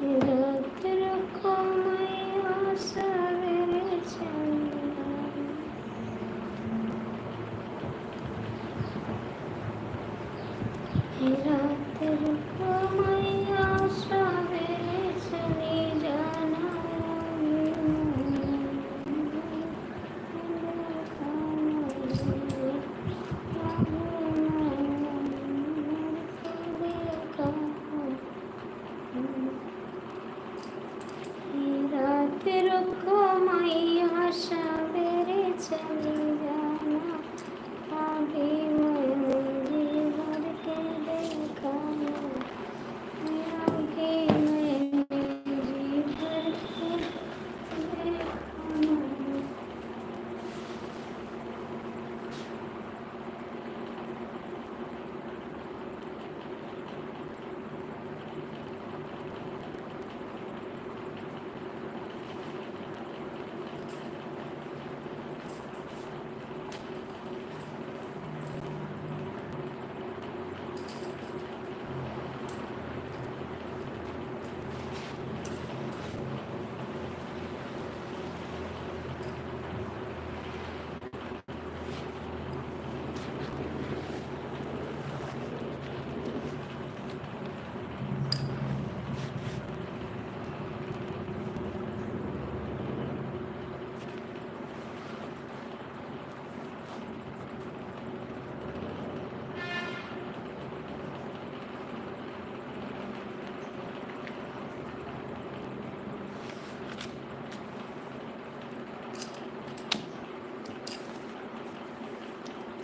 रात रखो मैया सवेरे चलिया, रात रखो मैया सवेरे चली जाना। रात रखो मैया सवेरे चली जाना, आगे मैं मेरी भर के देखा, आगे मैं मेरी भर के देखा।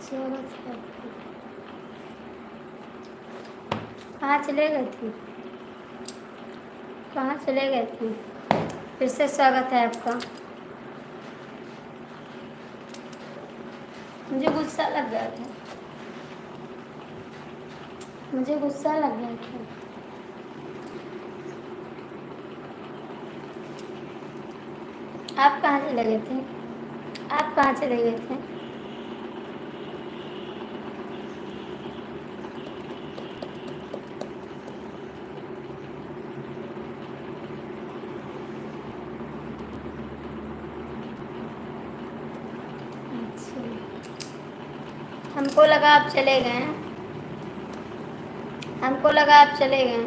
स्वागत है आपका। कहाँ चले गए थे? कहाँ चले गए थे? फिर से स्वागत है आपका। मुझे गुस्सा लग गया था, मुझे गुस्सा लग गया था। आप कहाँ चले गए थे? आप कहाँ चले गए थे? हमको लगा आप चले गए, हमको लगा आप चले गए।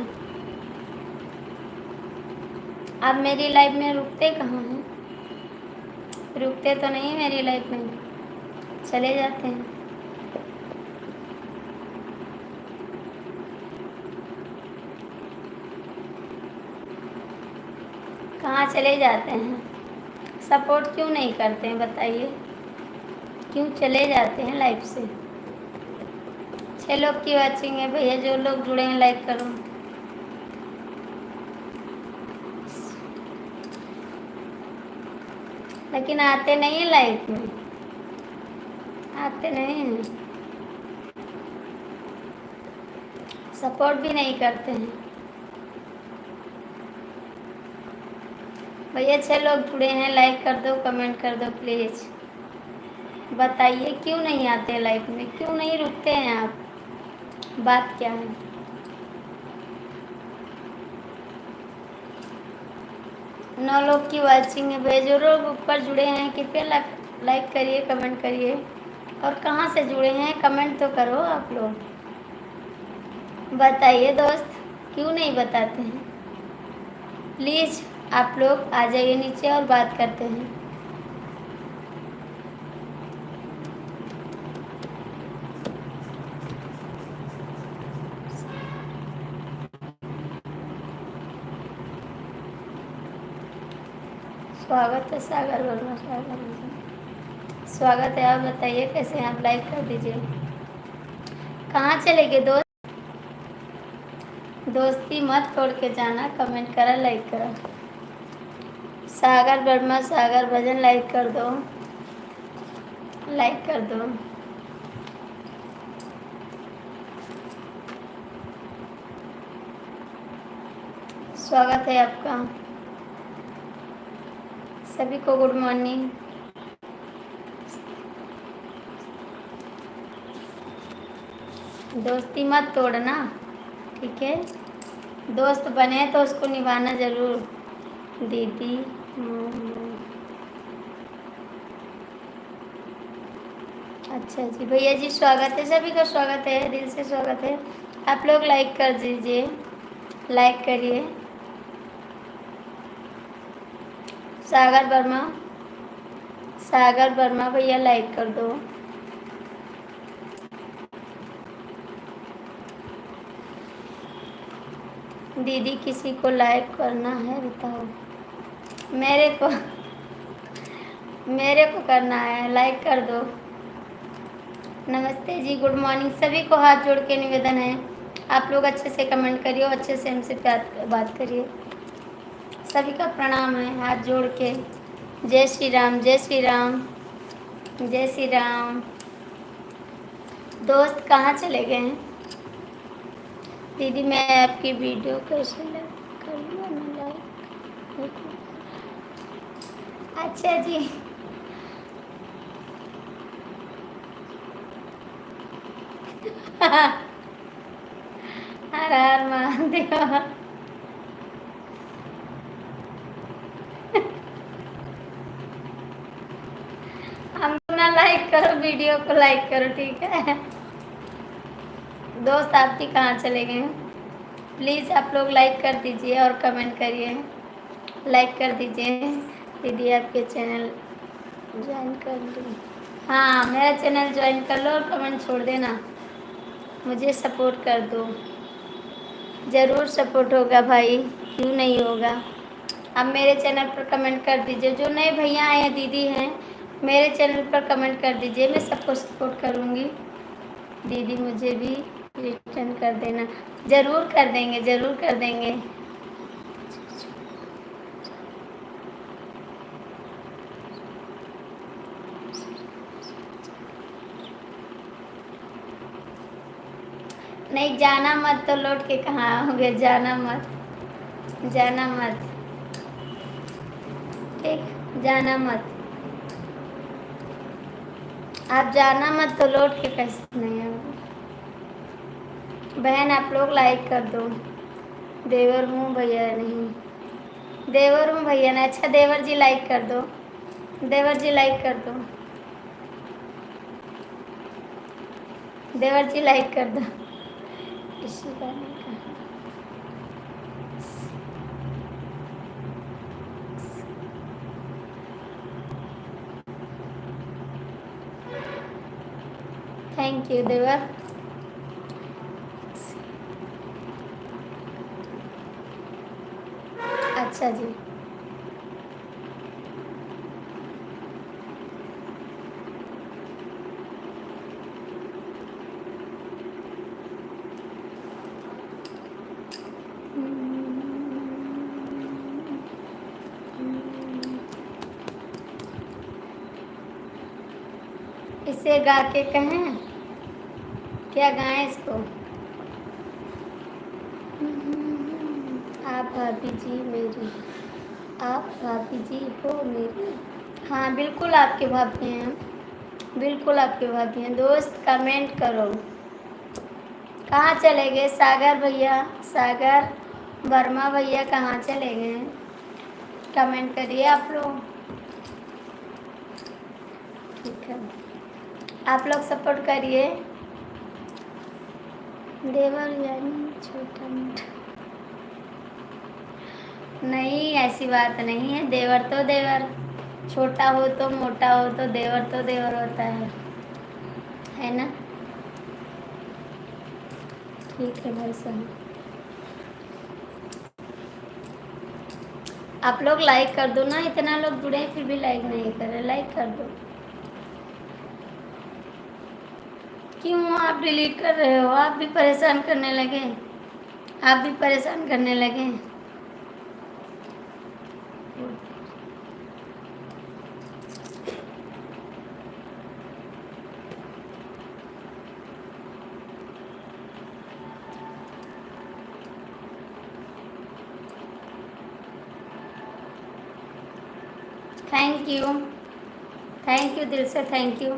आप मेरी लाइफ में रुकते कहाँ हैं? रुकते तो नहीं मेरी लाइफ में, चले जाते हैं। कहाँ चले जाते हैं? सपोर्ट क्यों नहीं करते हैं बताइए? क्यों चले जाते हैं लाइफ से? 6 लोग की वाचिंग है भैया, जो लोग जुड़े हैं लाइक करो। लेकिन आते नहीं हैं लाइफ में, आते नहीं हैं, सपोर्ट भी नहीं करते हैं। भैया 6 लोग जुड़े हैं, लाइक कर दो, कमेंट कर दो प्लीज़। बताइए क्यों नहीं आते लाइफ में, क्यों नहीं रुकते हैं आप? बात क्या है? 9 लोग की वाचिंग है भैया, जो लोग ऊपर जुड़े हैं कृपया लाइक करिए, कमेंट करिए। और कहाँ से जुड़े हैं कमेंट तो करो आप लोग। बताइए दोस्त, क्यों नहीं बताते हैं? प्लीज़ आप लोग आ जाइए नीचे और बात करते हैं। स्वागत है सागर वर्मा, स्वागत है। आप बताइए कैसे हैं आप? लाइक कर दीजिए। कहाँ चले गए दोस्त? दोस्ती मत तोड़ के जाना, कमेंट करा, लाइक करा। सागर वर्मा, सागर भजन लाइक कर दो, लाइक कर दो। स्वागत है आपका सभी को, गुड मॉर्निंग। दोस्ती मत तोड़ना, ठीक है? दोस्त बने तो उसको निभाना ज़रूर। दीदी अच्छा जी भैया जी, स्वागत है, सभी का स्वागत है, दिल से स्वागत है। आप लोग लाइक कर दीजिए, लाइक करिए। सागर वर्मा, सागर वर्मा भैया लाइक कर दो। दीदी किसी को लाइक करना है बताओ। मेरे को करना है, लाइक कर दो। नमस्ते जी, गुड मॉर्निंग, सभी को हाथ जोड़ के निवेदन है, आप लोग अच्छे से कमेंट करिए और अच्छे से हमसे प्यार बात करिए। सभी का प्रणाम है हाथ जोड़ के। जय श्री राम, जय श्री राम, जय श्री राम। दोस्त कहाँ चले गए हैं? दीदी मैं आपकी वीडियो कैसे लाइक कर लूँ? मैं लाइक। अच्छा जी, हर हर महादेव। हमको ना लाइक करो, वीडियो को लाइक करो, ठीक है। दोस्त आपकी कहाँ चले गए हैं? प्लीज़ आप लोग लाइक कर दीजिए और कमेंट करिए, लाइक कर दीजिए। दीदी आपके चैनल ज्वाइन कर लो। हाँ, मेरा चैनल ज्वाइन कर लो और कमेंट छोड़ देना, मुझे सपोर्ट कर दो। ज़रूर सपोर्ट होगा भाई, क्यों नहीं होगा। अब मेरे चैनल पर कमेंट कर दीजिए, जो नए भैया आए हैं, दीदी हैं, मेरे चैनल पर कमेंट कर दीजिए, मैं सबको सपोर्ट करूँगी। दीदी मुझे भी रिटर्न कर देना। ज़रूर कर देंगे, ज़रूर कर देंगे। नहीं, जाना मत तो लौट के कहाँ आओगे, जाना मत, जाना मत, ठीक, जाना मत। आप जाना मत तो लौट के कैसे नहीं आओगे। बहन आप लोग लाइक कर दो। देवर हूँ भैया नहीं, देवर हूँ भैया ने। अच्छा देवर जी लाइक कर दो, देवर जी लाइक कर दो, देवर जी लाइक कर दो। इसी गाने का थैंक यू देवर। अच्छा जी, इसे गा के कहें क्या गाएं इसको? आप भाभी जी मेरी, आप भाभी जी हो मेरी। हाँ बिल्कुल आपके भाभी हैं, बिल्कुल आपके भाभी हैं। दोस्त कमेंट करो। कहाँ चले गए सागर भैया, सागर वर्मा भैया कहाँ चले गए? कमेंट करिए आप लोग, ठीक है, आप लोग सपोर्ट करिए। देवर यानी छोटा मोटा नहीं, ऐसी बात नहीं है। देवर तो देवर, छोटा हो तो मोटा हो तो देवर तो देवर होता है ना? ठीक है भाई साहब, आप लोग लाइक कर दो ना। इतना लोग जुड़े हैं फिर भी लाइक नहीं कर रहे, लाइक कर दो। क्यों आप डिलीट कर रहे हो? आप भी परेशान करने लगे, आप भी परेशान करने लगे। थैंक यू, थैंक यू, दिल से thank you,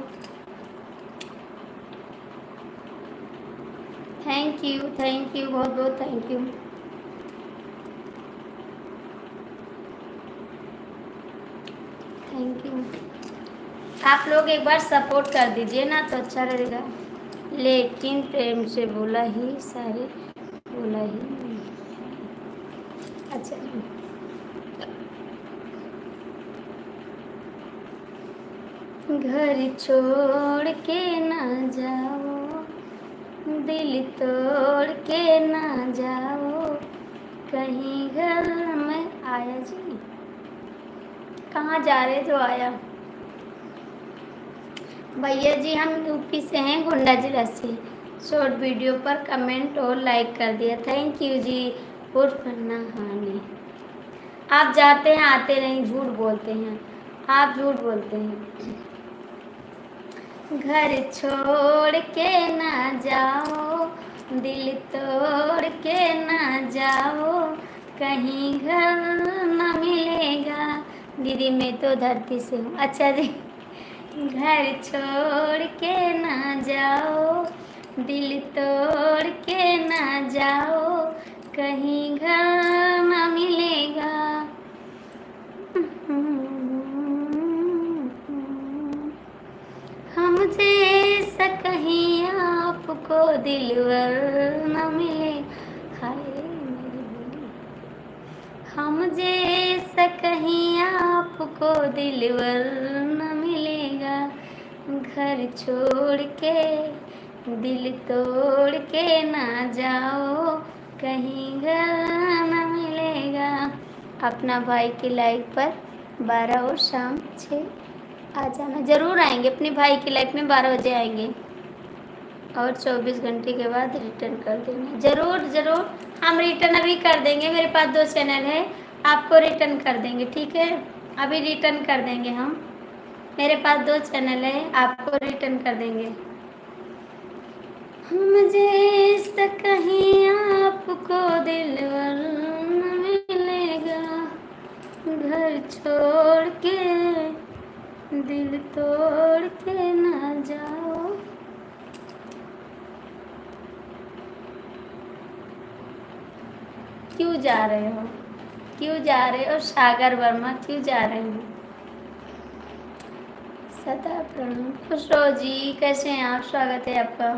thank you, thank you, बहुत बहुत थैंक यू। Thank you. आप लोग एक बार सपोर्ट कर दीजिए ना तो अच्छा रहेगा। लेकिन प्रेम से बोला ही सारे बोला ही नहीं। अच्छा घर छोड़ के ना जाओ, दिल तोड़ के ना जाओ, कहीं घर में आया जी। कहाँ जा रहे जो आया? भैया जी हम यूपी से हैं, गोंडा जिला से। शॉर्ट वीडियो पर कमेंट और लाइक कर दिया, थैंक यू जी। उर्फ नहाने आप जाते हैं आते नहीं, झूठ बोलते हैं आप, झूठ बोलते हैं। घर छोड़ के ना जाओ, दिल तोड़ के ना जाओ, कहीं घर न मिलेगा। दीदी मैं तो धरती से हूँ। अच्छा जी। घर छोड़ के ना जाओ, दिल तोड़ के ना जाओ, कहीं घर न मिलेगा। हम जैसा कहीं आपको दिलवर न मिले। हाय मेरी बोली। हम जैसा कहीं आपको दिलवर न मिलेगा। घर छोड़ के दिल तोड़ के ना जाओ, कहीं घर न मिलेगा। अपना भाई की लाइफ पर 12 और शाम 6 आ जाना। ज़रूर आएंगे, अपने भाई की लाइफ में 12 बजे आएंगे और 24 घंटे के बाद रिटर्न कर देंगे। ज़रूर ज़रूर हम रिटर्न अभी कर देंगे। मेरे पास 2 चैनल है, आपको रिटर्न कर देंगे, ठीक है? अभी रिटर्न कर देंगे हम। मेरे पास 2 चैनल है, आपको रिटर्न कर देंगे। मुझे कहीं आपको दिलवर न मिलेगा। घर छोड़ के दिल तोड़ के ना जाओ। क्यों जा रहे हो? क्यों जा रहे हो सागर वर्मा? क्यों जा रहे हो? सदा प्रणाम। खुश रहो जी, कैसे हैं आप? स्वागत है आपका।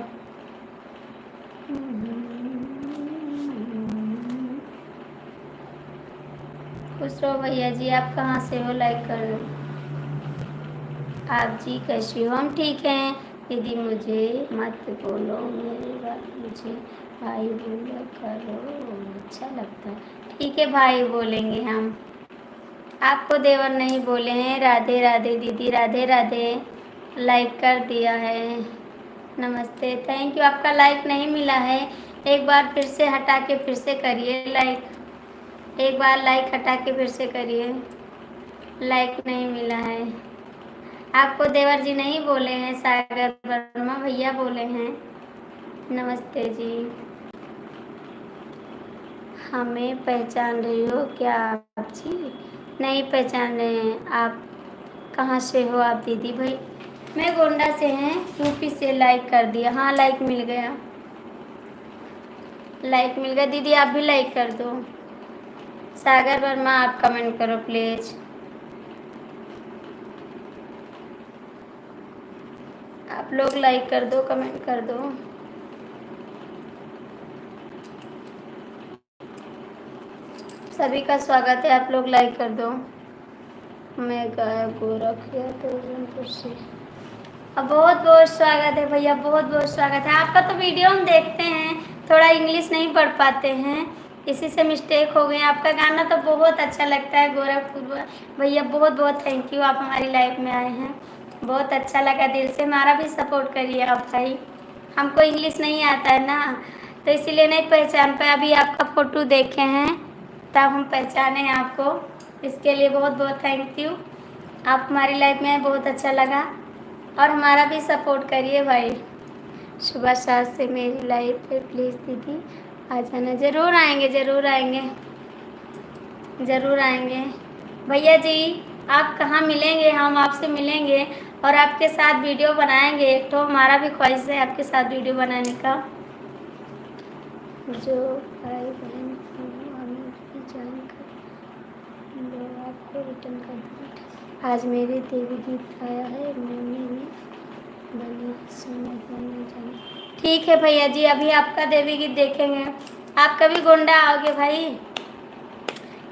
खुश रहो भैया जी। आप कहाँ से हो? लाइक कर दो। आप जी कैसी हो? हम ठीक हैं। दीदी मुझे मत बोलो, मेरी बात मुझे भाई बोला करो, अच्छा लगता है। ठीक है भाई बोलेंगे हम, आपको देवर नहीं बोले हैं। राधे राधे दीदी, राधे राधे। लाइक कर दिया है, नमस्ते, थैंक यू। आपका लाइक नहीं मिला है, एक बार फिर से हटा के फिर से करिए लाइक। एक बार लाइक हटा के फिर से करिए, लाइक नहीं मिला है। आपको देवर जी नहीं बोले हैं, सागर वर्मा भैया बोले हैं। नमस्ते जी। हमें पहचान रही हो क्या आप जी? नहीं पहचान रहे हैं। आप कहाँ से हो आप दीदी? भाई मैं गोंडा से हैं, यूपी से। लाइक कर दिया, हाँ लाइक मिल गया, लाइक मिल गया। दीदी आप भी लाइक कर दो। सागर वर्मा आप कमेंट करो प्लीज़। आप लोग लाइक कर दो, कमेंट कर दो। सभी का स्वागत है, आप लोग लाइक कर दो। मैं गायब गोरखिया तो से। अब बहुत बहुत स्वागत है भैया, बहुत बहुत स्वागत है आपका। तो वीडियो हम देखते हैं, थोड़ा इंग्लिश नहीं पढ़ पाते हैं, इसी से मिस्टेक हो गई। आपका गाना तो बहुत अच्छा लगता है गोरखपुर भैया, बहुत बहुत थैंक यू। आप हमारी लाइफ में आए हैं, बहुत अच्छा लगा दिल से। हमारा भी सपोर्ट करिए आप भाई, हमको इंग्लिश नहीं आता है ना, तो इसीलिए नहीं पहचान पाए। अभी आपका फ़ोटो देखे हैं तब हम पहचाने हैं आपको, इसके लिए बहुत बहुत थैंक यू। आप हमारी लाइफ में आए, बहुत अच्छा लगा। और हमारा भी सपोर्ट करिए भाई। सुबह 7 से मेरी लाइफ पे प्लीज़ दीदी आ जाना। ज़रूर आएंगे, ज़रूर आएंगे, ज़रूर आएंगे भैया जी। आप कहाँ मिलेंगे? हम आपसे मिलेंगे और आपके साथ वीडियो बनाएंगे। एक तो हमारा भी ख्वाहिश है आपके साथ वीडियो बनाने का। जो भाई बहन हमें भी जानकर आपको रिटर्न कर देंगे। आज मेरे देवी गीत आया है, मैंने बनी सुने बनी जाने। ठीक है भैया जी, अभी आपका देवी गीत देखेंगे। आप कभी गोंडा आओगे भाई,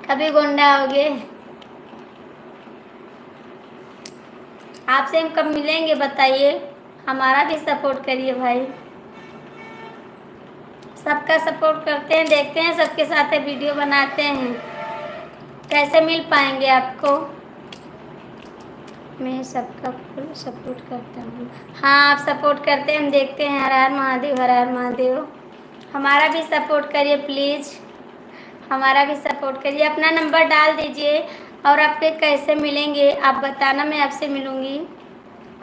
कभी गोंडा आओगे? आपसे हम कब मिलेंगे बताइए, हमारा भी सपोर्ट करिए भाई। सबका सपोर्ट करते हैं, देखते हैं, सबके साथ वीडियो बनाते हैं, कैसे मिल पाएंगे आपको? मैं सबका फुल सपोर्ट करता हूँ। हाँ आप सपोर्ट करते हैं, हम देखते हैं। हर हर महादेव, हर हर महादेव। हमारा भी सपोर्ट करिए प्लीज़, हमारा भी सपोर्ट करिए। अपना नंबर डाल दीजिए और आपके कैसे मिलेंगे आप बताना, मैं आपसे मिलूँगी।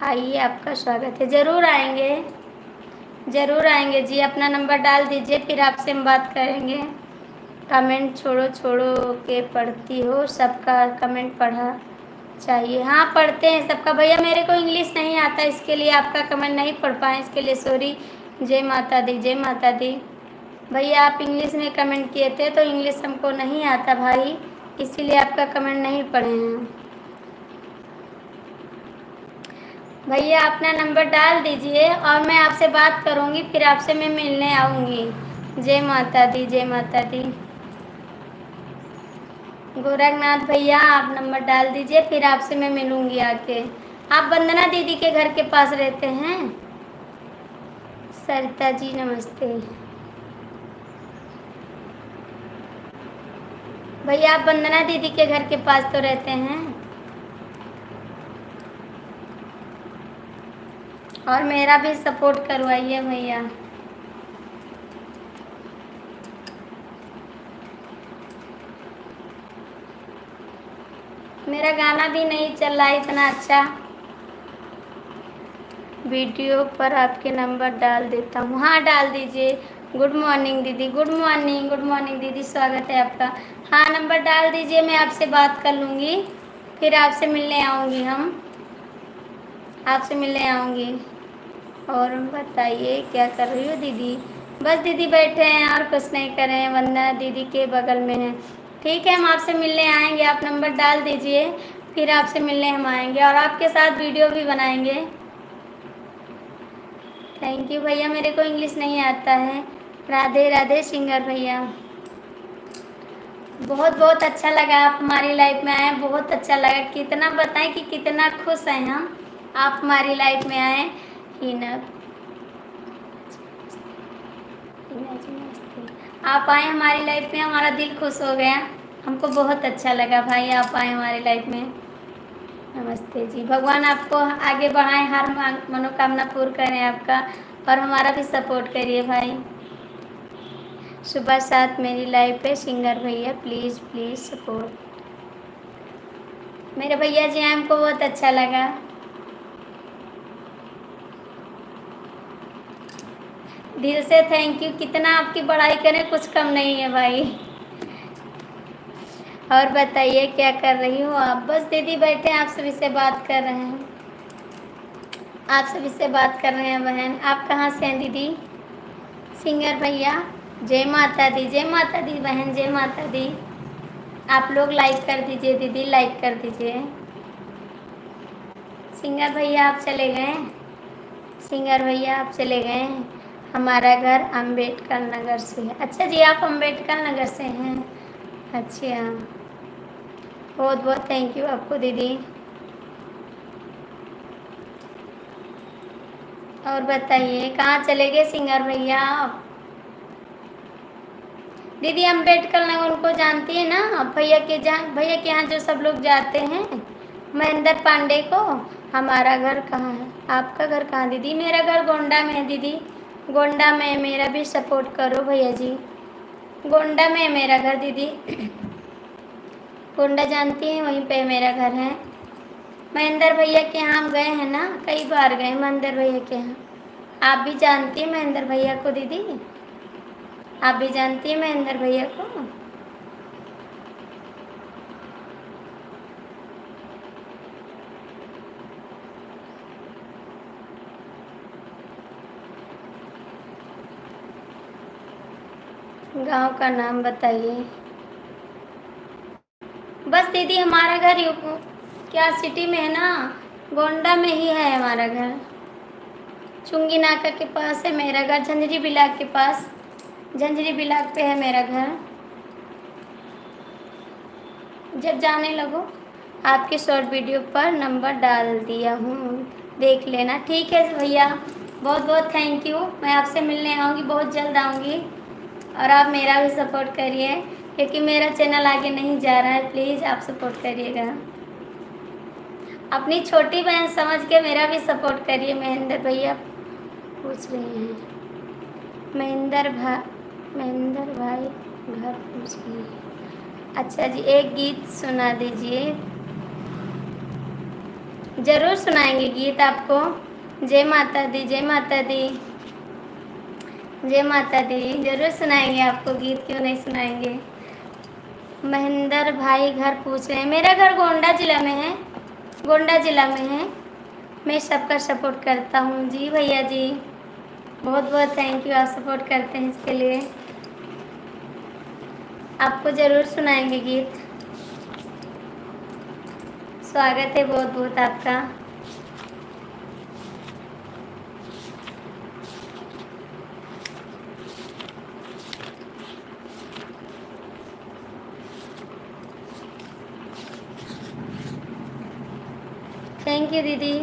आइए, आपका स्वागत है, ज़रूर आएंगे, ज़रूर आएंगे जी। अपना नंबर डाल दीजिए, फिर आपसे हम बात करेंगे। कमेंट छोड़ो छोड़ो के पढ़ती हो, सबका कमेंट पढ़ा चाहिए। हाँ पढ़ते हैं सबका भैया, मेरे को इंग्लिश नहीं आता, इसके लिए आपका कमेंट नहीं पढ़ पाए, इसके लिए सॉरी। जय माता दी, जय माता दी। भैया आप इंग्लिश में कमेंट किए थे, तो इंग्लिश हमको नहीं आता भाई, इसीलिए आपका कमेंट नहीं पढ़े हैं। भैया अपना नंबर डाल दीजिए और मैं आपसे बात करूँगी, फिर आपसे मैं मिलने आऊँगी। जय माता दी, जय माता दी। गोरखनाथ भैया आप नंबर डाल दीजिए, फिर आपसे मैं मिलूँगी आके। आप वंदना दीदी के घर के पास रहते हैं? सरिता जी नमस्ते। भैया आप वंदना दीदी के घर के पास तो रहते हैं? और मेरा भी सपोर्ट करवाइए भैया। मेरा गाना भी नहीं चल रहा है इतना अच्छा, वीडियो पर आपके नंबर डाल देता हूँ। हाँ डाल दीजिए। गुड मॉर्निंग दीदी, गुड मॉर्निंग, गुड मॉर्निंग दीदी, स्वागत है आपका। हाँ नंबर डाल दीजिए, मैं आपसे बात कर लूँगी, फिर आपसे मिलने आऊँगी, हम आपसे मिलने आऊँगी। और बताइए क्या कर रही हो दीदी? बस दीदी बैठे हैं और कुछ नहीं कर रहे हैं, वंदना दीदी के बगल में है। ठीक है, हम आपसे मिलने आएंगे, आप नंबर डाल दीजिए, फिर आपसे मिलने हम आएंगे और आपके साथ वीडियो भी बनाएंगे। थैंक यू भैया, मेरे को इंग्लिश नहीं आता है। राधे राधे सिंगर भैया, बहुत बहुत अच्छा लगा आप हमारी लाइफ में आए, बहुत अच्छा लगा। कितना बताएं कि कितना खुश हैं हम, आप हमारी लाइफ में आए। हिना आप आए हमारी लाइफ में, हमारा दिल खुश हो गया, हमको बहुत अच्छा लगा भाई आप आए हमारी लाइफ में। नमस्ते जी, भगवान आपको आगे बढ़ाएं, हर मनोकामना पूर्ण करें आपका, और हमारा भी सपोर्ट करिए भाई। सुबह 7 मेरी लाइफ पे सिंगर भैया, प्लीज़ प्लीज़ सपोर्ट। मेरे भैया जी हमको बहुत अच्छा लगा। दिल से थैंक यू, कितना आपकी बड़ाई करें कुछ कम नहीं है भाई। और बताइए क्या कर रही हो आप? बस दीदी बैठे हैं, आप सभी से बात कर रहे हैं, आप सभी से बात कर रहे हैं बहन। आप कहाँ से हैं दीदी? सिंगर भैया जय माता दी, जय माता दी बहन, जय माता दी। आप लोग लाइक कर दीजिए दीदी, लाइक कर दीजिए। सिंगर भैया आप चले गए, सिंगर भैया आप चले गए। हमारा घर अम्बेडकर नगर से है। अच्छा जी, आप अम्बेडकर नगर से हैं? अच्छा, बहुत बहुत थैंक यू आपको दीदी। और बताइए कहाँ चले गए सिंगर भैया? दीदी अम्बेडकर नगर उनको जानती है ना, भैया के यहाँ जो सब लोग जाते हैं, महेंद्र पांडे को। हमारा घर कहाँ है, आपका घर कहाँ दीदी? मेरा घर गोंडा में है दीदी, गोंडा में। मेरा भी सपोर्ट करो भैया जी, गोंडा में है मेरा घर दीदी। गोंडा जानती हैं, वहीं पे मेरा घर है। महेंद्र भैया के यहाँ हम गए हैं ना, कई बार गए महेंद्र भैया के यहाँ। आप भी जानती हैं महेंद्र भैया को दीदी? आप भी जानती हैं महेंद्र भैया को? गांव का नाम बताइए। बस दीदी हमारा घर क्या सिटी में है ना, गोंडा में ही है हमारा घर। चुंगी नाका के पास है मेरा घर, झंझरी बिलाग के पास, झंझरी बिलाग पे है मेरा घर। जब जाने लगो आपके शॉर्ट वीडियो पर नंबर डाल दिया हूँ, देख लेना। ठीक है भैया, बहुत बहुत थैंक यू। मैं आपसे मिलने आऊँगी, बहुत जल्द आऊँगी। और आप मेरा भी सपोर्ट करिए, क्योंकि मेरा चैनल आगे नहीं जा रहा है। प्लीज़ आप सपोर्ट करिएगा, अपनी छोटी बहन समझ के मेरा भी सपोर्ट करिए। महेंद्र भैया पूछ रहे हैं, महेंद्र भाई घर पूछ रहे हैं। अच्छा जी, एक गीत सुना दीजिए। ज़रूर सुनाएंगे गीत आपको। जय माता दी, जय माता दी, जय माता दी। ज़रूर सुनाएंगे आपको गीत, क्यों नहीं सुनाएंगे। महेंद्र भाई घर पूछ रहे हैं, मेरा घर गोंडा ज़िला में है, गोंडा ज़िला में है। मैं सबका सपोर्ट करता हूँ जी भैया जी, बहुत बहुत थैंक यू, आप सपोर्ट करते हैं इसके लिए। आपको ज़रूर सुनाएंगे गीत। स्वागत है बहुत बहुत आपका। थैंक यू दीदी।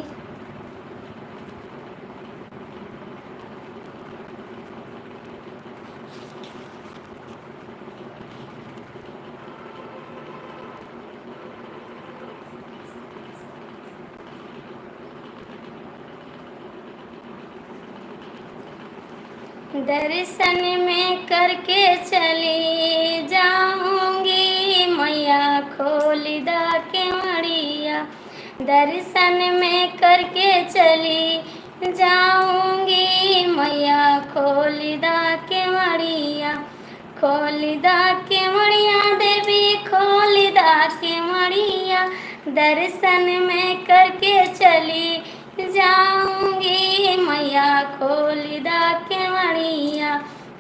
दर्शन में करके चली जाऊंगी मैया, खोली दा के मड़िया। दर्शन में करके चली जाऊंगी मैया, खोली दा के मड़िया। खोली दा के मड़िया देवी, खोली दा के मड़िया। दर्शन में करके चली जाऊंगी मैया, खोली दा के मड़िया।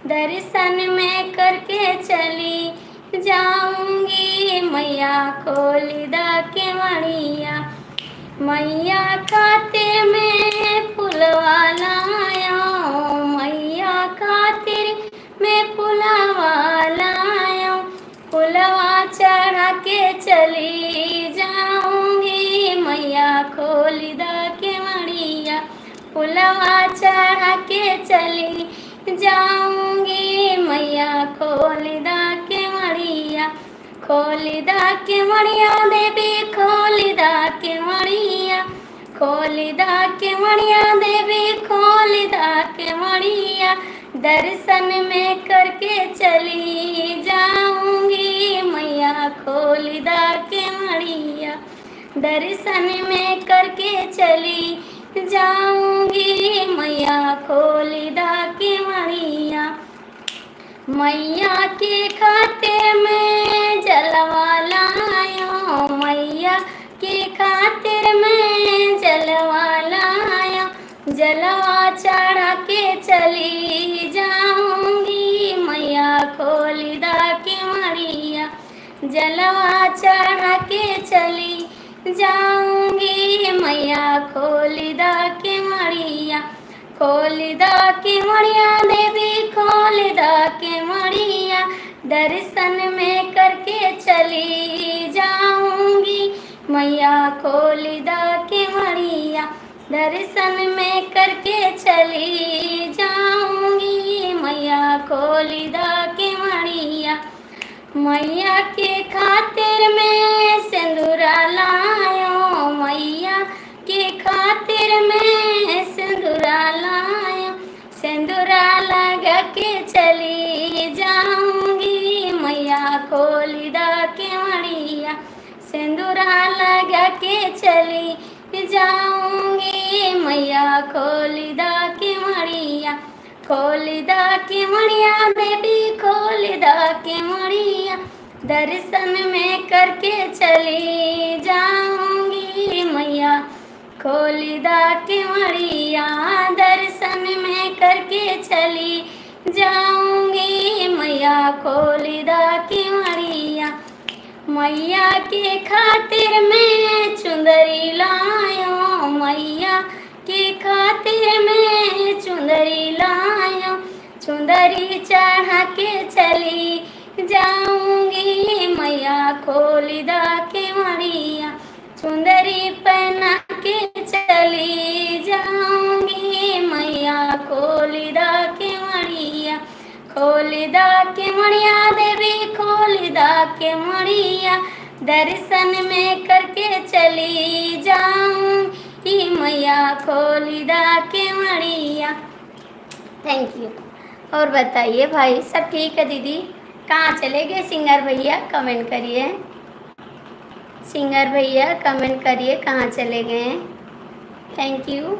दर्शन में करके चली जाऊंगी मैया, खोली दा के मड़िया। मैया खातिर मैं फुलवा लाया, मैया खातिर मैं फुलवा लाया। फुलवा चढ़ा के चली जाऊंगी मैया, खोली दा के मड़िया। फुलवा चढ़ा के चली जाऊंगी मैया, खोली दा के मड़िया। खोली दा के मड़िया देवी, खोली दा के मड़िया। खोली दा के मड़िया देवी, खोली दा के मड़िया। दर्शन में करके चली जाऊंगी मैया, खोली दा के मड़िया। दर्शन में करके चली जाऊंगी मैया, खोली दा के मड़िया। मैया के खातिर मैं जलवा लाया, मैया के खातिर मैं जलवा लाया। जलवा चढ़ा के चली जाऊंगी मैया, खोली दा के मड़िया। जलवा चढ़ा के चली जाऊंगी मैया, खोली दा के मड़िया। खोली दा के मड़िया देवी, खोली दा के मड़िया। दर्शन में करके चली जाऊंगी मैया, खोली दा के मड़िया। दर्शन में करके चली जाऊंगी मैया, खोली दा के मड़िया। मैया के खातिर मैं सिंदूरा लायो, मैया के खातिर मैं सिंदूरा लायो। सिंदूरा लगा के चली जाऊंगी मैया, खोली दा के मड़िया। सिंदूरा लगा के चली जाऊंगी मैया, खोली दा के मड़िया। खोली दा के मड़िया देवी, खोली दा के मड़िया। दर्शन में करके चली जाऊंगी मैया, खोली दा के मड़िया। दर्शन में करके चली जाऊंगी मैया, खोली दा के मड़िया। मैया के खातिर मैं चुंदरी लायो, मैया के खातिर मैं चुंदरी लायो, चुंदरी चढ़ा के चली जाऊंगी, मैया खोली दा के मड़िया, चुंदरी पहना के चली जाऊंगी, मैया खोली दा के मड़िया, खोली दा के मड़िया देवी, खोली दा के मड़िया, दर्शन में करके चली जाऊंगी, मैया खोली दा के मड़िया। Thank you. और बताइए भाई, सब ठीक है? दीदी कहाँ चले गए? सिंगर भैया कमेंट करिए, सिंगर भैया कमेंट करिए कहाँ चले गए। थैंक यू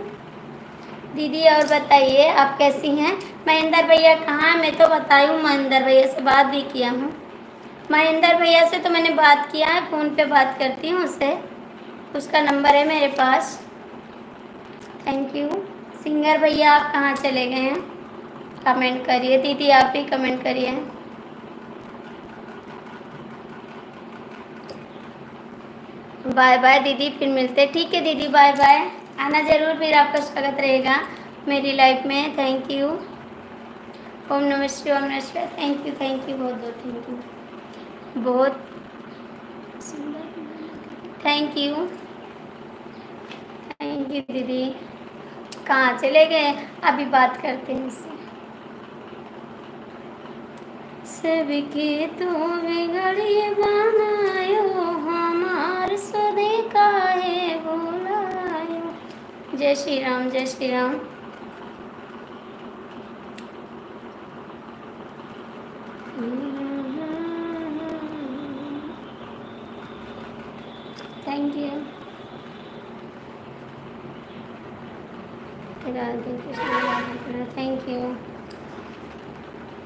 दीदी। और बताइए आप कैसी हैं? महेंद्र भैया कहाँ? मैं तो बताई हूँ, महेंद्र भैया से बात भी किया हूँ। महेंद्र भैया से तो मैंने बात किया है, फ़ोन पे बात करती हूँ उससे, उसका नंबर है मेरे पास। Thank you. सिंगर भैया आप कहाँ चले गए हैं? कमेंट करिए। दीदी आप भी कमेंट करिए। बाय बाय दीदी, फिर मिलते। ठीक है दीदी, बाय बाय। आना ज़रूर, फिर आपका स्वागत रहेगा मेरी लाइफ में। Thank you. ओम नमः शिवाय, ओम नमः शिवाय। थैंक यू बहुत बहुत थैंक यू, बहुत सुंदर। थैंक यू दीदी। कहाँ चले गए? अभी बात करते हैं इससे। सबके तू बिगड़िए बनायो, हमार सुधे काहे बुलायो। जय श्री राम, जय Shri Ram. Thank you. Radhe Krishna, thank you.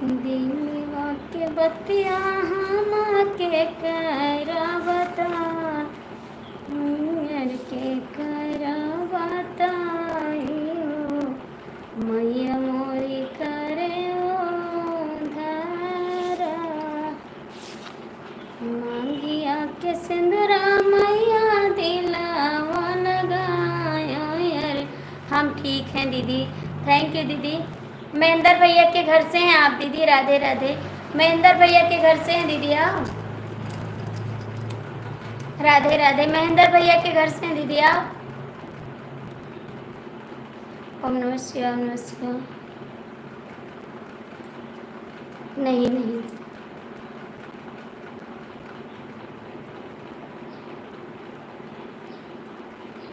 दिलवा के बतिया हम के करा बता, के करा बताइयो, मैया मोरी करे धारा, मांगिया के सिंदूरा मैया दिलावा लगाया। यार हम ठीक हैं दीदी। थैंक यू दीदी। महेंद्र भैया के घर से हैं आप दीदी? राधे राधे। महेंद्र भैया के घर से हैं दीदी आप? राधे राधे। महेंद्र भैया के घर से हैं दीदी आप? ओम नमः शिवाय, ओम नमः शिवाय। नहीं नहीं,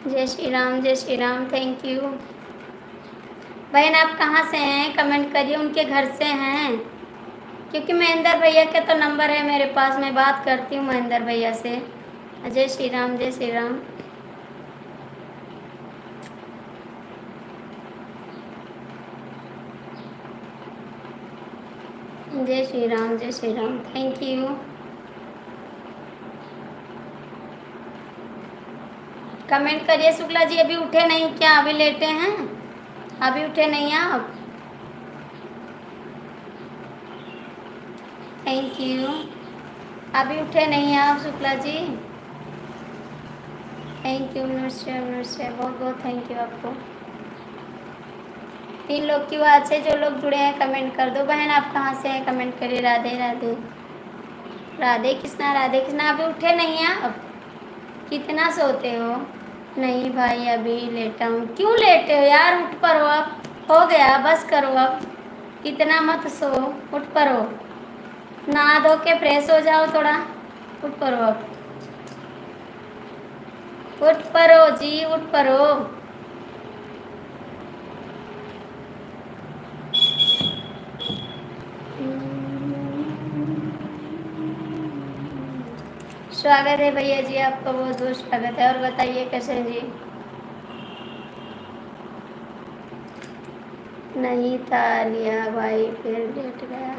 जय श्री राम, जय श्री राम। Thank you. बहन आप कहाँ से हैं? कमेंट करिए। उनके घर से हैं, क्योंकि महेंद्र भैया का तो नंबर है मेरे पास, मैं बात करती हूँ महेंद्र भैया से। जय श्री राम, जय श्री राम। जय श्री राम, जय Shri Ram. Thank you. Comment करिए। शुक्ला जी अभी उठे नहीं क्या? अभी लेटे हैं? अभी उठे नहीं आप? Thank you. अभी उठे नहीं आप शुक्ला जी? Thank you. नमस्ते नमस्ते, बहुत बहुत थैंक यू आपको। 3 लोग की बात से जो लोग जुड़े हैं कमेंट कर दो। बहन आप कहाँ से हैं? कमेंट करिए। राधे राधे। राधे कृष्णा, राधे कृष्णा। अभी उठे नहीं हैं आप? कितना सोते हो? नहीं भाई अभी लेटा हूँ। क्यों लेटे हो यार? उठ पड़ो अब, हो गया, बस करो अब, इतना मत सो, उठ पड़ो, नहा धो के फ्रेश हो जाओ थोड़ा, उठ पड़ो अब, उठ पड़ो जी, उठ पड़ो। स्वागत है भैया जी, आपका बहुत बहुत स्वागत है। और बताइए कैसे हैं जी? नहीं था लिया भाई, फिर लेट गया।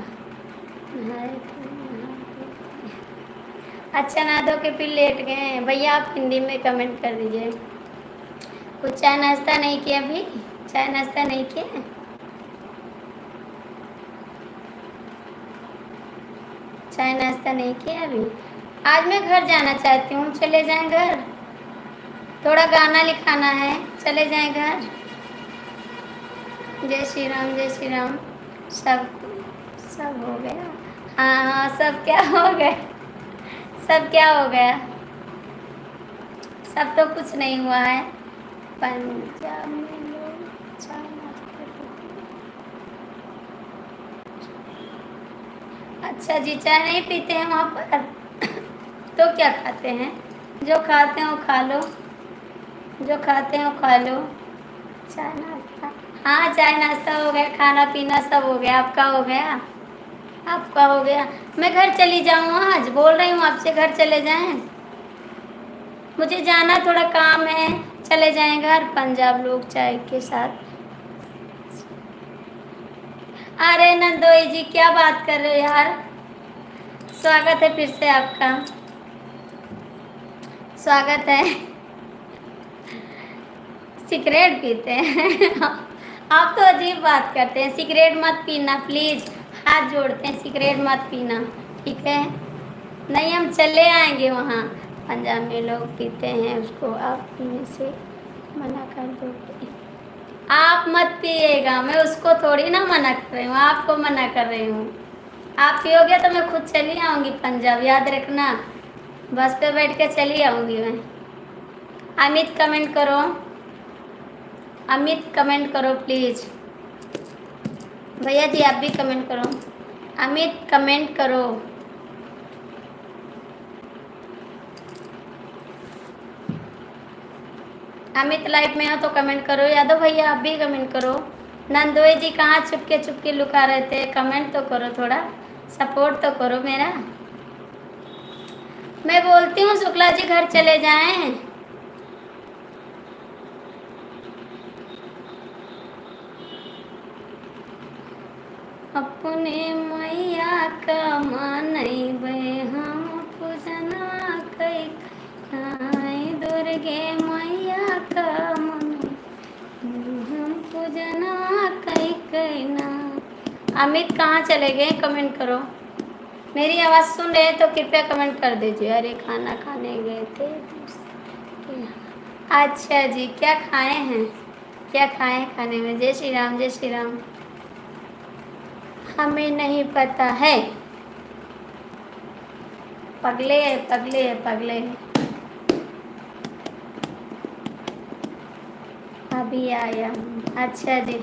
अच्छा ना दो के फिर लेट गए भैया। आप हिंदी में कमेंट कर दीजिए। कुछ चाय नाश्ता नहीं किया अभी? चाय नाश्ता नहीं किया? चाय नाश्ता नहीं किया अभी? आज मैं घर जाना चाहती हूँ, चले जाएं घर। थोड़ा गाना लिखाना है, चले जाएं घर। जय श्री राम, जय श्री राम। सब सब हो गया। हाँ हाँ, सब क्या हो गया, सब क्या हो गया, सब तो कुछ नहीं हुआ है। पंजाब में लोग चाय नाश्ता करते हैं। अच्छा जी, चाय नहीं पीते हैं वहाँ पर? तो क्या खाते हैं? जो खाते हैं वो खा लो, जो खाते हैं वो खा लो। चाय नाश्ता, हाँ चाय नाश्ता हो गया, खाना पीना सब हो गया। आपका हो गया? आपका हो गया। मैं घर चली जाऊँ, आज बोल रही हूँ आपसे घर चले जाएं। मुझे जाना, थोड़ा काम है, चले जाएं घर। पंजाब लोग चाय के साथ। अरे नंदोई जी, क्या बात कर रहे हो यार। स्वागत है फिर से आपका, स्वागत है। सिगरेट पीते हैं? आप तो अजीब बात करते हैं। सिगरेट मत पीना प्लीज़, हाथ जोड़ते हैं, सिगरेट मत पीना, ठीक है? नहीं, हम चले आएंगे वहाँ। पंजाब में लोग पीते हैं, उसको आप पीने से मना कर दोगे? आप मत पिएगा, मैं उसको थोड़ी ना मना कर रही हूँ, आपको मना कर रही हूँ। आप पियोगे तो मैं खुद चली आऊँगी पंजाब, याद रखना। बस पे बैठ के चली आऊँगी मैं। अमित कमेंट करो, अमित कमेंट करो प्लीज़। भैया जी आप भी कमेंट करो, अमित कमेंट करो। अमित लाइव में हो तो कमेंट करो। यादव भैया आप भी कमेंट करो। नंदोई जी कहाँ चुपके चुपके लुका रहते हैं? कमेंट तो करो, थोड़ा सपोर्ट तो करो मेरा। मैं बोलती हूँ शुक्ला जी घर चले जाएं। अपने मैया का मानबे हम पूजना कई खाए, दुर्गे मैया का मन हम पूजना कई कई ना। अमित कहाँ चले गए? कमेंट करो। मेरी आवाज़ सुन रहे तो कृपया कमेंट कर दीजिए। अरे खाना खाने गए थे। अच्छा जी, क्या खाए हैं, क्या खाए हैं खाने में? जय श्री राम, जय श्री राम। हमें नहीं पता है। पगले पगले पगले। अभी आया हूँ। अच्छा जी,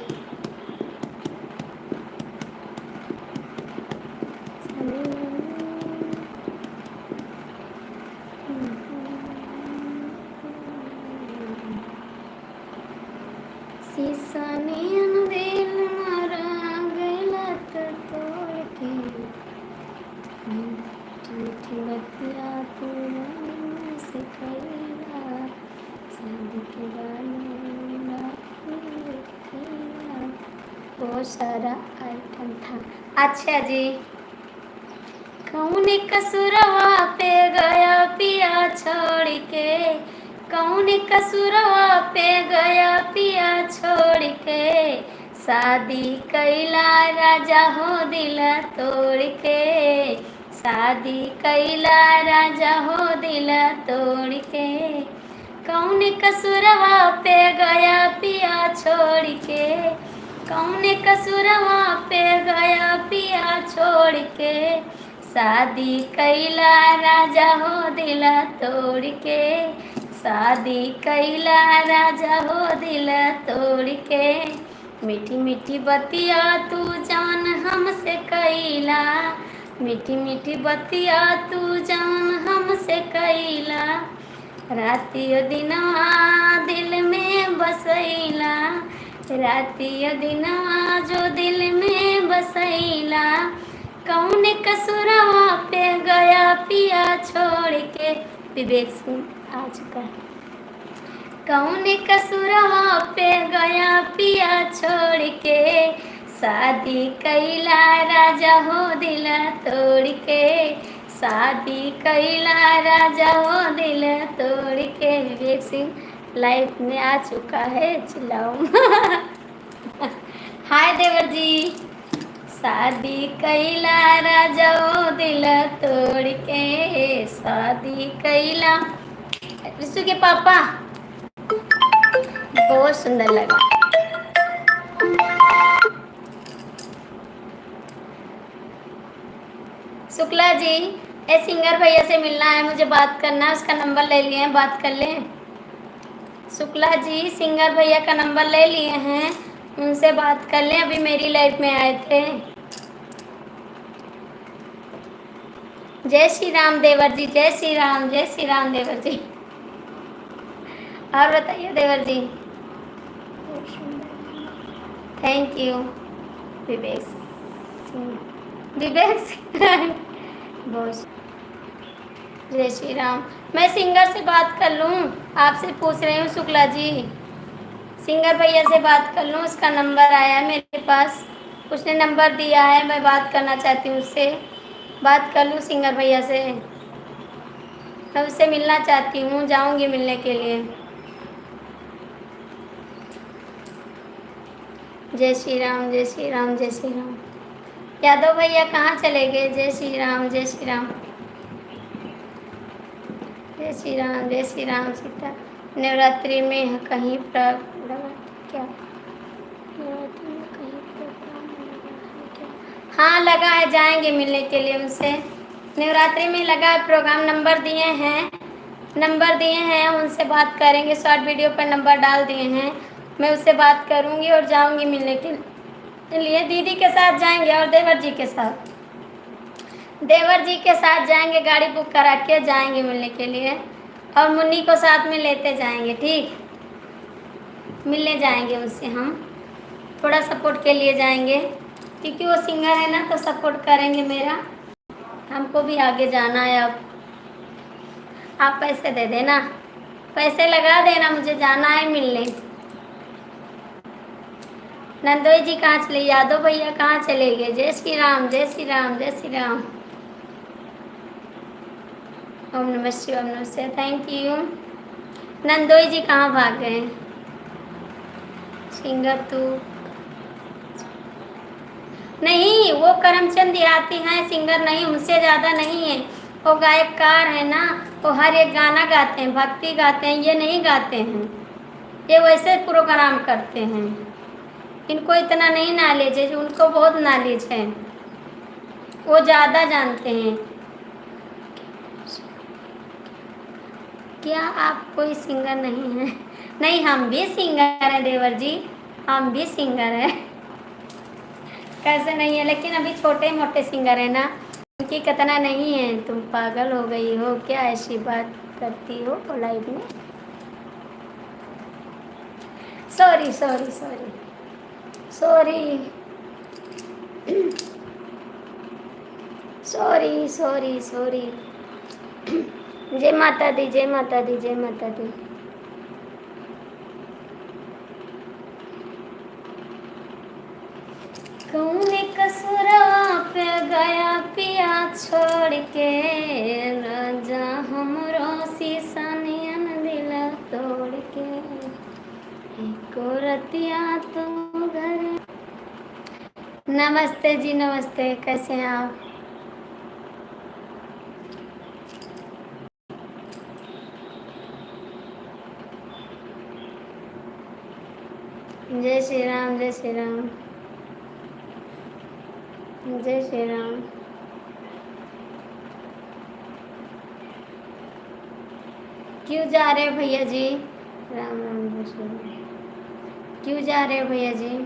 शीशनियन दिल मरा गलत तोड़ के, मीठी बतिया तू से कहिया, शादी के गाना वो सारा आइटम था। अच्छा जी, कौन कसुरवा पे गया पिया छोड़ के, कौन कसुरवा पे गया पिया छोड़ के, शादी कैला राजा हो दिल तोड़ के, शादी कैला राजा हो दिल तोड़ के, कौन कसुरवा पे गया पिया छोड़ के, कौन कसुरवा पे गया पिया छोड़ के, शादी कैला राजा हो दिल तोड़ के, शादी कैला राजा हो दिल तोड़ के, मीठी मीठी बतिया तू जान हमसे कैला, मीठी मीठी बतिया तू जान हमसे कैला, रातियो दिनवा दिल में बसैला, रातियो दिनवा जो दिल में बसैला, कौन कसुरवा पे गया पिया छोड़ के। विवेक सिंह आ चुका है। कौन कसुरवा पे गया पिया छोड़ के, शादी कैला राजा हो दिल तोड़ के, शादी कैला राजा हो दिल तोड़ के। विवेक सिंह लाइव में आ चुका है, चिल्लाऊं। हाय देवर जी, शादी कैला राजाओ दिल तोड़ के, शादी कैला। रिशु के पापा, बहुत सुंदर लगा। शुक्ला जी, ए सिंगर भैया से मिलना है, मुझे बात करना है, उसका नंबर ले लिए हैं, बात कर लें। शुक्ला जी, सिंगर भैया का नंबर ले लिए हैं, उनसे बात कर लें, अभी मेरी लाइफ में आए थे। जय श्री राम देवर जी, जय श्री राम, जय श्री राम देवर जी। और बताइए देवर जी। Thank you Vivek Singh, Vivek Singh. बहुत। जय श्री राम। मैं सिंगर से बात कर लूँ, आपसे पूछ रही हूँ शुक्ला जी, सिंगर भैया से बात कर लूँ, उसका नंबर आया है मेरे पास, उसने नंबर दिया है, मैं बात करना चाहती हूँ उससे, बात कर लूँ सिंगर भैया से, मैं उससे मिलना चाहती हूँ, जाऊँगी मिलने के लिए। जय श्री राम, जय श्री राम, जय श्री राम। यादव भैया कहाँ चले गए? जय श्री राम, जय श्री राम, जय श्री राम, जय श्री राम। सीता नवरात्रि में कहीं क्या नवरात्रि में कहीं प्रोग्राम लगा है क्या? हाँ लगा है, जाएंगे मिलने के लिए उनसे, नवरात्रि में लगा है प्रोग्राम, नंबर दिए हैं, नंबर दिए हैं, उनसे बात करेंगे, शॉर्ट वीडियो पर नंबर डाल दिए हैं, मैं उससे बात करूँगी और जाऊँगी मिलने के लिए। दीदी के साथ जाएंगे और देवर जी के साथ, देवर जी के साथ जाएंगे, गाड़ी बुक करा के जाएंगे मिलने के लिए, और मुन्नी को साथ में लेते जाएंगे, ठीक, मिलने जाएंगे उससे, हम थोड़ा सपोर्ट के लिए जाएंगे, क्योंकि वो सिंगर है ना, तो सपोर्ट करेंगे मेरा, हमको भी आगे जाना है। अब आप पैसे दे देना, पैसे लगा देना, मुझे जाना है मिलने। नंदोई जी कहाँ चले? यादव भैया कहाँ चले गए? जय श्री राम, जय श्री राम, जय श्री राम। ओम नमः शिवाय, ओम नमः शिवाय, थैंक यू। नंदोई जी कहाँ भाग गए? सिंगर तू नहीं, वो करमचंद देहाती हैं, सिंगर नहीं, उनसे ज़्यादा नहीं है, वो गायककार है ना, वो हर एक गाना गाते हैं, भक्ति गाते हैं, ये नहीं गाते हैं, ये वैसे प्रोग्राम करते हैं, इनको इतना नहीं नॉलेज है, उनको बहुत नॉलेज है, वो ज़्यादा जानते हैं। क्या आप कोई सिंगर नहीं हैं? नहीं, हम भी सिंगर हैं देवर जी, हम भी सिंगर हैं, कैसे नहीं है, लेकिन अभी छोटे मोटे सिंगर है ना, उनकी कितना नहीं है। तुम पागल हो गई हो क्या, ऐसी बात करती हो लाइव में? Sorry sorry sorry sorry sorry sorry sorry. जय माता दी, जय माता दी, जय माता दी। कौन कसुरवा पे गया पिया छोड़ के, राजा हमरो शीशनियन दिल तोड़ के, एको रतिया तुम घर। नमस्ते जी, नमस्ते, कैसे हैं आप? जय श्री राम, जय श्री राम, जय श्री राम। क्यों जा रहे हो भैया जी? राम राम, जय श्री राम। क्यों जा रहे हो भैया जी?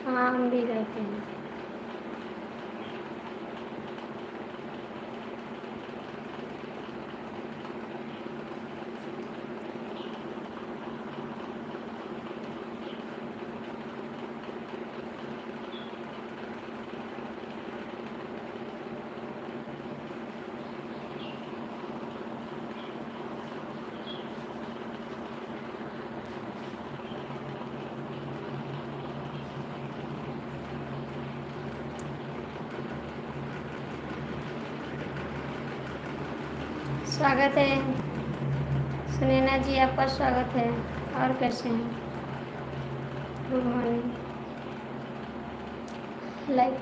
हाँ हम भी रहते हैं। स्वागत है सुनैना जी, आपका स्वागत है। और कैसे हैं? Good morning. लाइक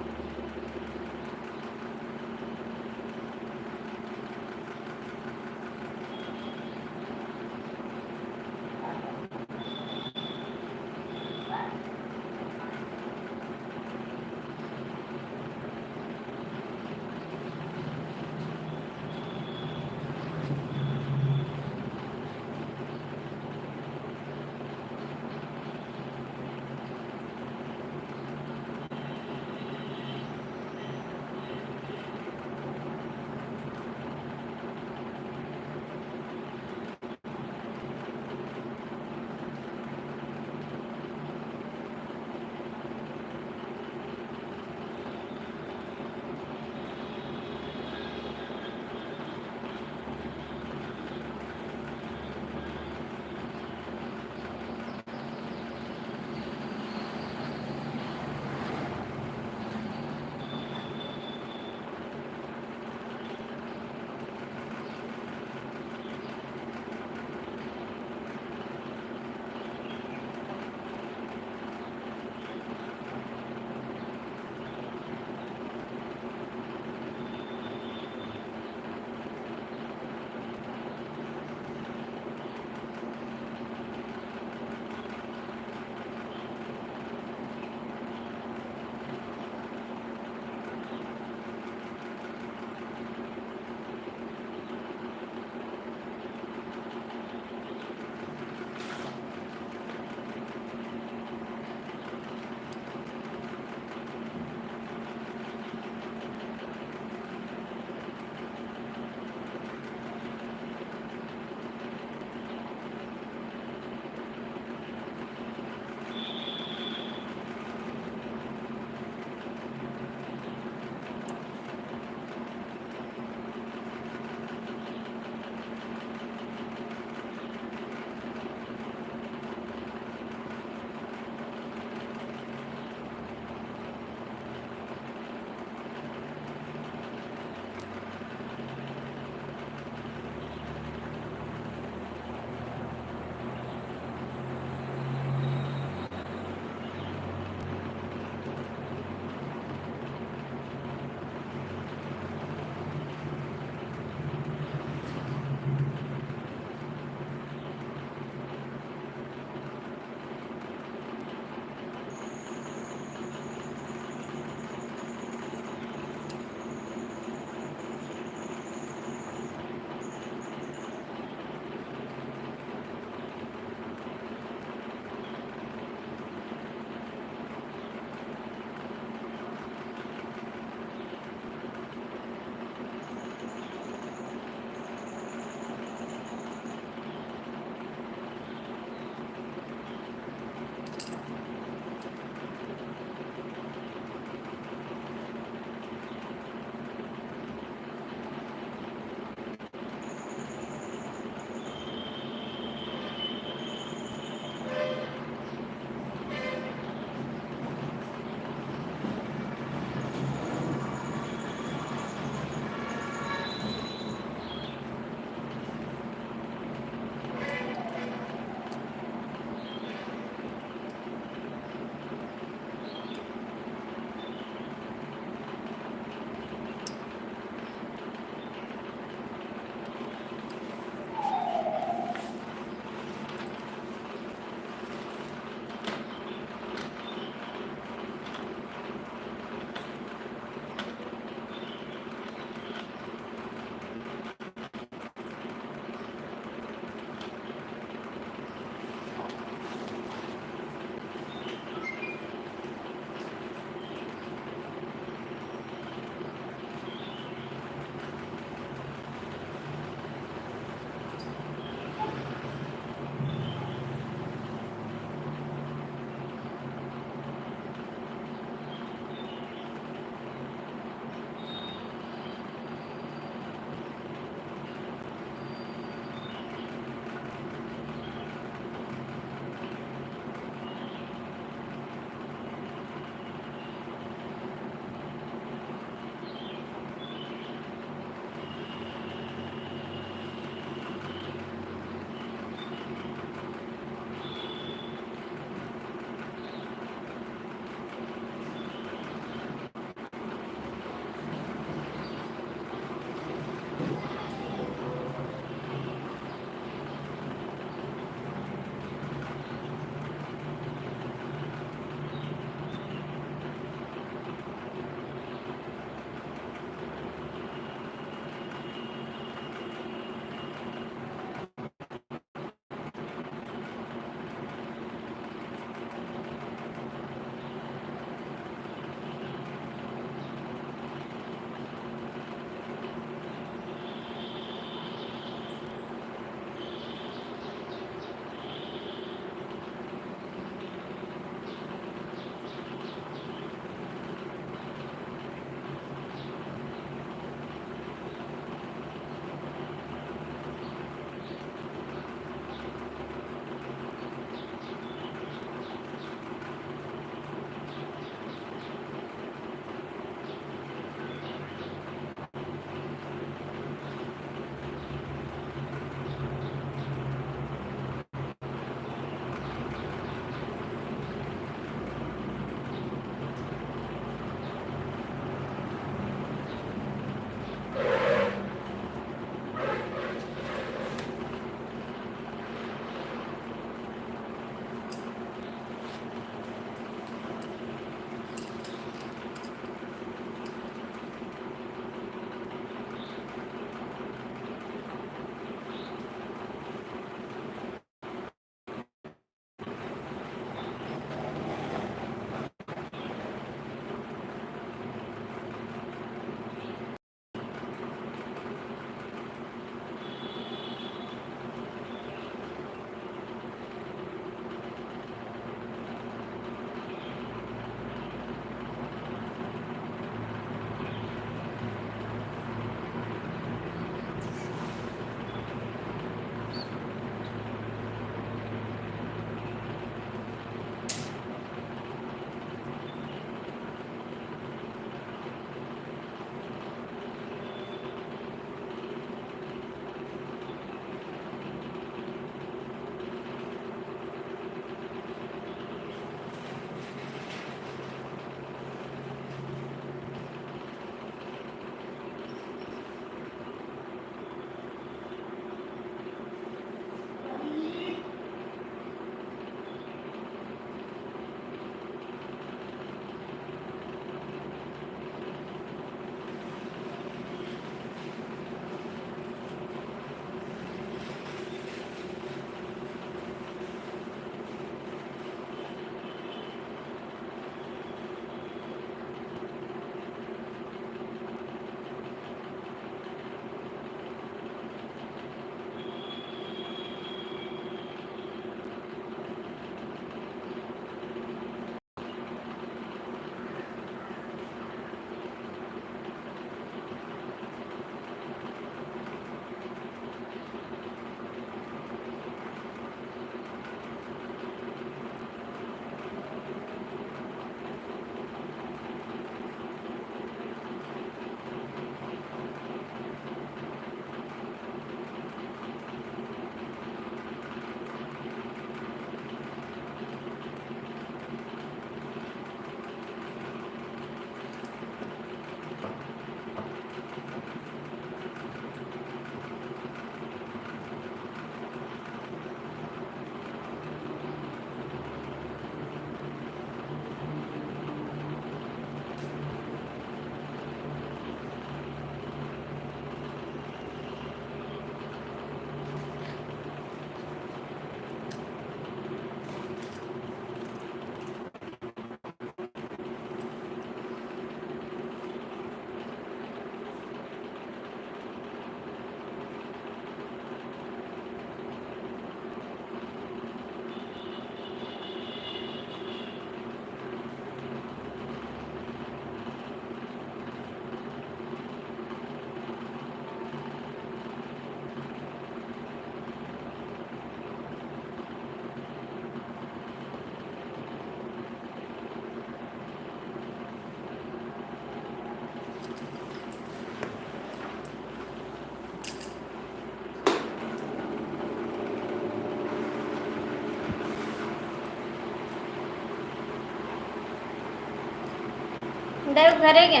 दयु घरे के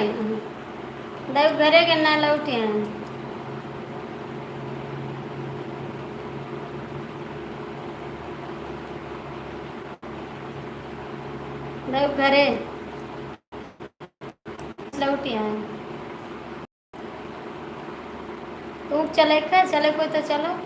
दयु घरे के ना लौटे हैं। दयु घरे लौटे हैं। तू चले क्या चले कोई तो चलो।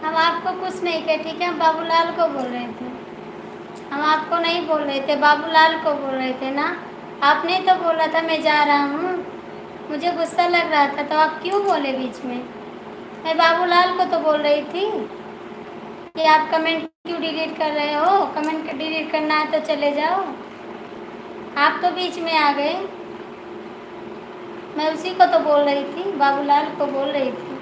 हम आपको कुछ नहीं कहे, ठीक है। हम बाबूलाल को बोल रहे थे, हम आपको नहीं बोल रहे थे, बाबूलाल को बोल रहे थे ना। आपने तो बोला था मैं जा रहा हूँ, मुझे गुस्सा लग रहा था, तो आप क्यों बोले बीच में। मैं बाबूलाल को तो बोल रही थी कि आप कमेंट क्यों डिलीट कर रहे हो, कमेंट डिलीट करना है तो चले जाओ। आप तो बीच में आ गए। मैं उसी को तो बोल रही थी, बाबूलाल को बोल रही थी।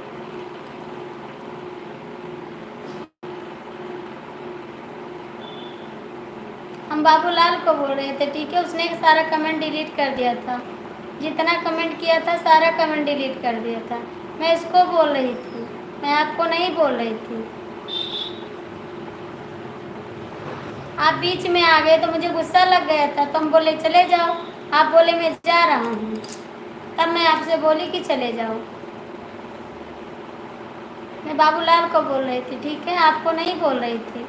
हम बाबूलाल को बोल रहे थे, ठीक है। उसने सारा कमेंट डिलीट कर दिया था, जितना कमेंट किया था सारा कमेंट डिलीट कर दिया था। मैं इसको बोल रही थी, मैं आपको नहीं बोल रही थी। आप बीच में आ गए तो मुझे गुस्सा लग गया था, तो हम बोले चले जाओ। आप बोले मैं जा रहा हूँ, तब मैं आपसे बोली कि चले जाओ। मैं बाबूलाल को बोल रही थी, ठीक है, आपको नहीं बोल रही थी।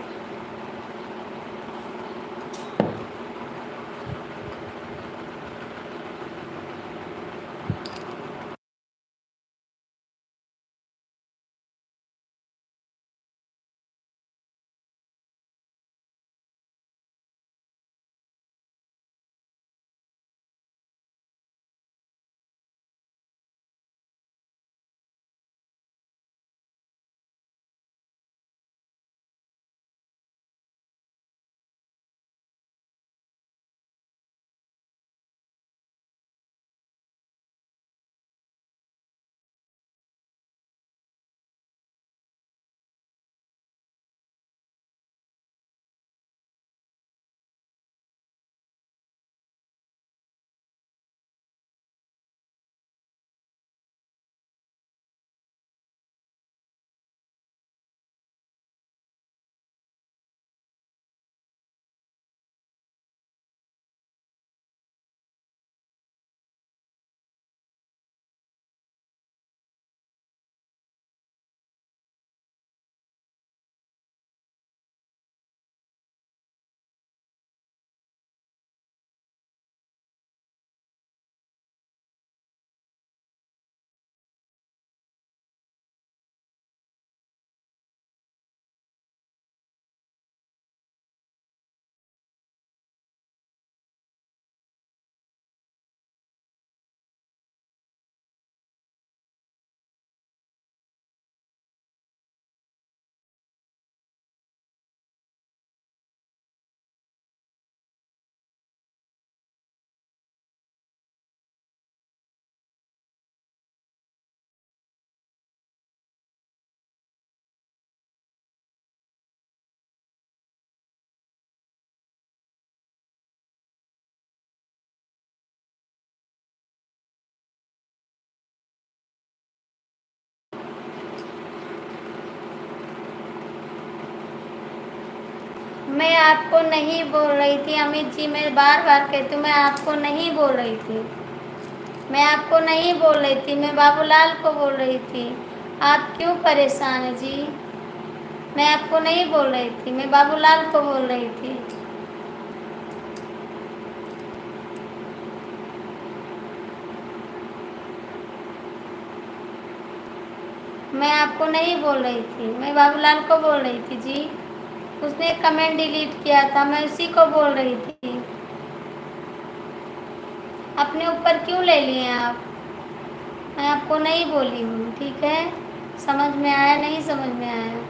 मैं आपको नहीं बोल रही थी अमित जी, मैं बार बार कहती हूँ मैं आपको नहीं बोल रही थी, मैं आपको नहीं बोल रही थी, मैं बाबूलाल को बोल रही थी। आप क्यों परेशान हैं जी? मैं आपको नहीं बोल रही थी, मैं बाबूलाल को बोल रही थी। मैं आपको नहीं बोल रही थी, मैं बाबूलाल को बोल रही थी जी। उसने कमेंट डिलीट किया था, मैं उसी को बोल रही थी। अपने ऊपर क्यों ले लिए आप? मैं आपको नहीं बोली हूँ, ठीक है? समझ में आया? नहीं समझ में आया?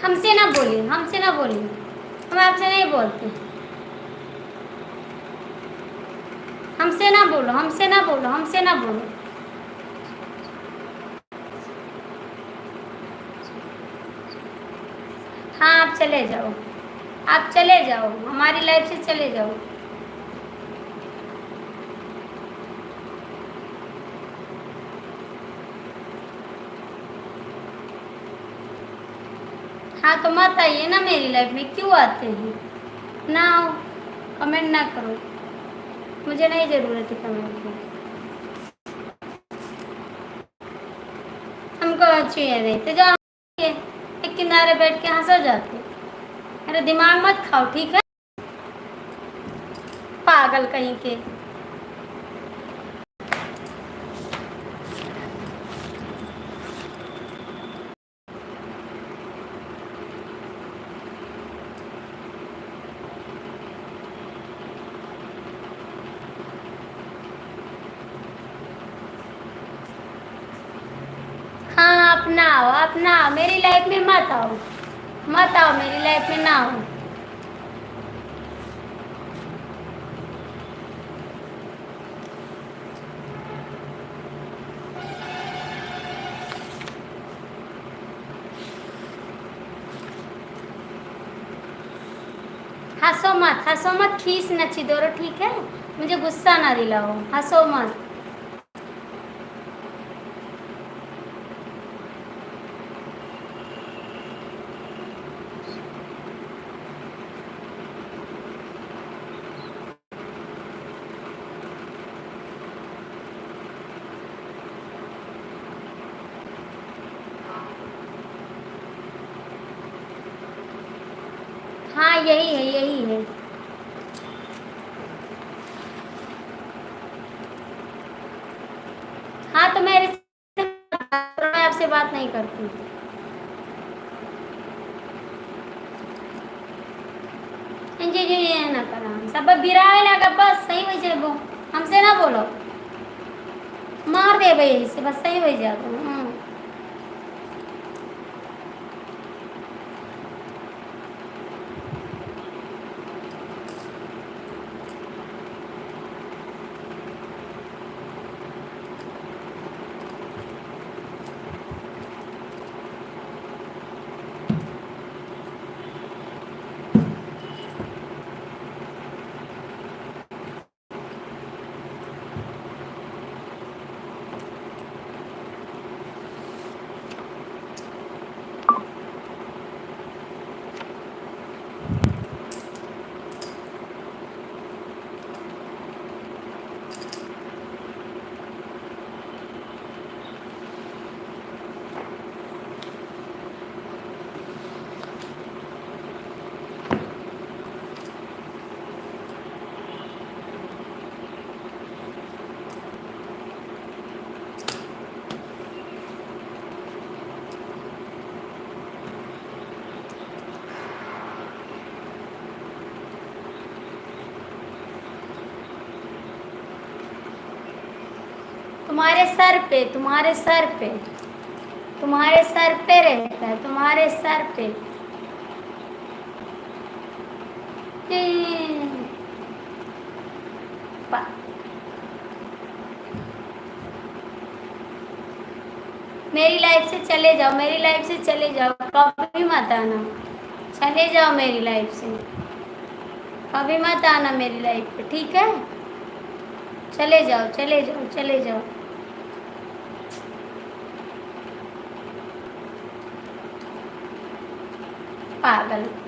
हमसे ना बोलिए, हमसे ना बोलिए, हम आपसे नहीं बोलते। हमसे ना बोलो, हमसे ना बोलो, हमसे ना बोलो। हाँ आप चले जाओ, आप चले जाओ, हमारी लाइफ से चले जाओ। हाँ तो मत आइए ना मेरी लाइफ में, क्यों आते हैं? ना आओ, कमेंट ना करो, मुझे नहीं ज़रूरत है कमेंट की। हमको चाहिए नहीं तो जाओ, एक किनारे बैठ के हंसो जाते। अरे दिमाग मत खाओ, ठीक है? पागल कहीं के। हाँ आप ना आओ, आप ना आओ मेरी लाइफ में, मत आओ, मत आओ मेरी लाइफ में, ना आओ। हंसो मत, हंसो मत, खीस न चिदोरो, ठीक है? मुझे गुस्सा ना दिलाओ, हंसो मत। हाँ यही है, यही है। हाँ तो मैं आपसे बात नहीं करती। जी जी ये ना करा, सब बिराए लगा, बस सही वही जाबो, हमसे ना बोलो, मार दे भाई से, बस सही वही जाबो। तुम्हारे सर पे, तुम्हारे सर पे, तुम्हारे सर पे रहता है, तुम्हारे सर पे। मेरी लाइफ से चले जाओ, मेरी लाइफ से चले जाओ, कभी मत आना, चले जाओ मेरी लाइफ से, कभी मत आना मेरी लाइफ पे, ठीक है? चले जाओ, चले जाओ, चले जाओ। पागल।